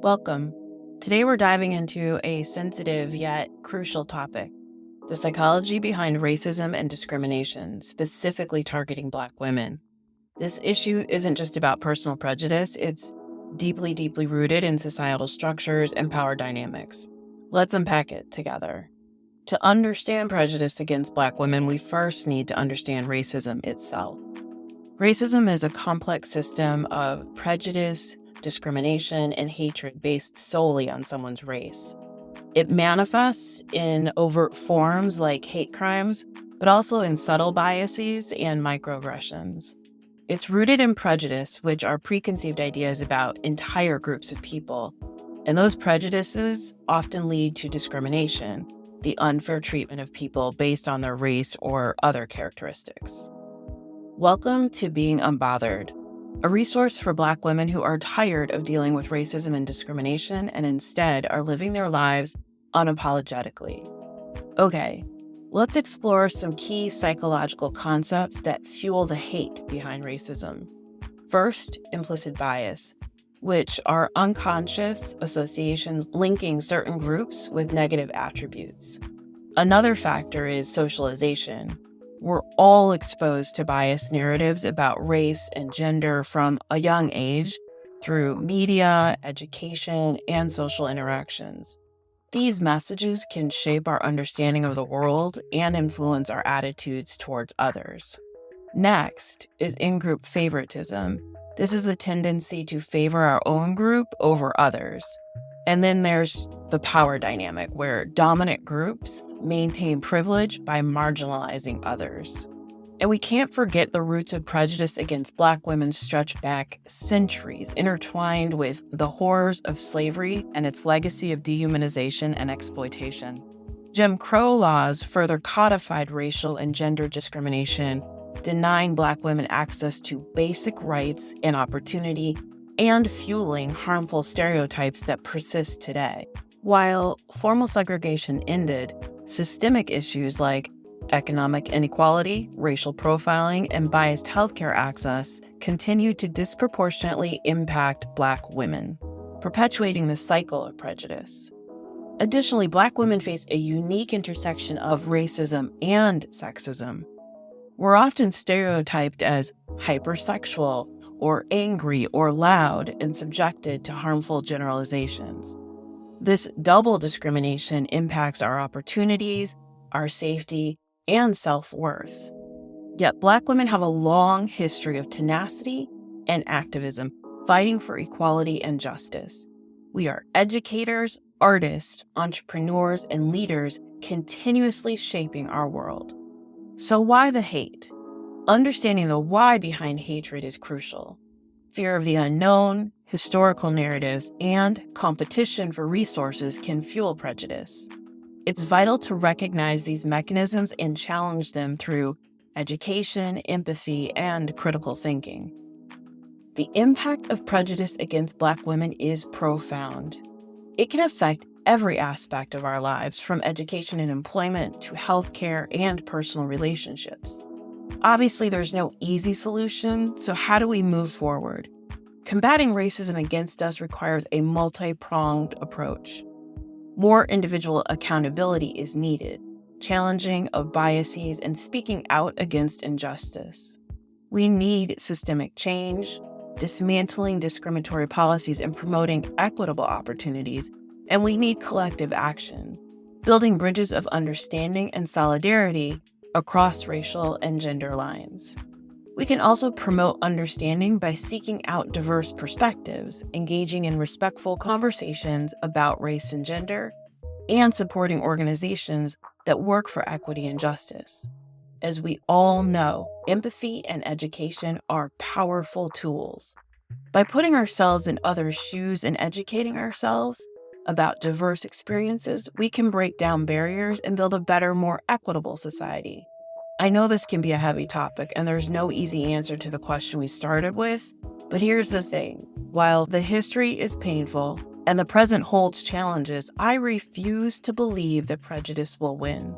Welcome. Today we're diving into a sensitive yet crucial topic, the psychology behind racism and discrimination, specifically targeting Black women. This issue isn't just about personal prejudice, it's deeply, deeply rooted in societal structures and power dynamics. Let's unpack it together. To understand prejudice against Black women, we first need to understand racism itself. Racism is a complex system of prejudice, discrimination, and hatred based solely on someone's race. It manifests in overt forms like hate crimes, but also in subtle biases and microaggressions. It's rooted in prejudice, which are preconceived ideas about entire groups of people, and those prejudices often lead to discrimination, the unfair treatment of people based on their race or other characteristics. Welcome to Being Unbothered, a resource for Black women who are tired of dealing with racism and discrimination and instead are living their lives unapologetically. Okay, let's explore some key psychological concepts that fuel the hate behind racism. First, implicit bias, which are unconscious associations linking certain groups with negative attributes. Another factor is socialization. We're all exposed to biased narratives about race and gender from a young age through media, education, and social interactions. These messages can shape our understanding of the world and influence our attitudes towards others. Next is in-group favoritism. This is a tendency to favor our own group over others. And then there's the power dynamic, where dominant groups maintain privilege by marginalizing others. And we can't forget the roots of prejudice against Black women stretch back centuries, intertwined with the horrors of slavery and its legacy of dehumanization and exploitation. Jim Crow laws further codified racial and gender discrimination, denying Black women access to basic rights and opportunity, and fueling harmful stereotypes that persist today. While formal segregation ended, systemic issues like economic inequality, racial profiling, and biased healthcare access continue to disproportionately impact Black women, perpetuating the cycle of prejudice. Additionally, Black women face a unique intersection of racism and sexism. We're often stereotyped as hypersexual or angry or loud and subjected to harmful generalizations. This double discrimination impacts our opportunities, our safety, and self-worth. Yet Black women have a long history of tenacity and activism, fighting for equality and justice. We are educators, artists, entrepreneurs, and leaders continuously shaping our world. So why the hate? Understanding the why behind hatred is crucial. Fear of the unknown, historical narratives, and competition for resources can fuel prejudice. It's vital to recognize these mechanisms and challenge them through education, empathy, and critical thinking. The impact of prejudice against Black women is profound. It can affect every aspect of our lives, from education and employment to healthcare and personal relationships. Obviously, there's no easy solution, so how do we move forward? Combating racism against us requires a multi-pronged approach. More individual accountability is needed, challenging of biases and speaking out against injustice. We need systemic change, dismantling discriminatory policies and promoting equitable opportunities, and we need collective action, building bridges of understanding and solidarity across racial and gender lines. We can also promote understanding by seeking out diverse perspectives, engaging in respectful conversations about race and gender, and supporting organizations that work for equity and justice. As we all know, empathy and education are powerful tools. By putting ourselves in others' shoes and educating ourselves about diverse experiences, we can break down barriers and build a better, more equitable society. I know this can be a heavy topic, and there's no easy answer to the question we started with, but here's the thing. While the history is painful and the present holds challenges, I refuse to believe that prejudice will win.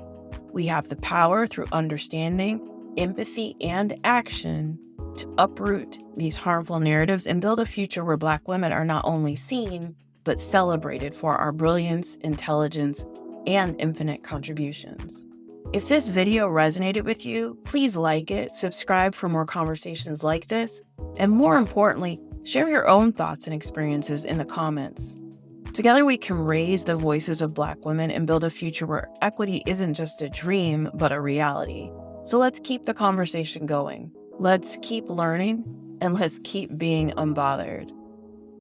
We have the power through understanding, empathy, and action to uproot these harmful narratives and build a future where Black women are not only seen, but celebrated for our brilliance, intelligence, and infinite contributions. If this video resonated with you, please like it, subscribe for more conversations like this, and more importantly, share your own thoughts and experiences in the comments. Together we can raise the voices of Black women and build a future where equity isn't just a dream, but a reality. So let's keep the conversation going. Let's keep learning, and let's keep being unbothered.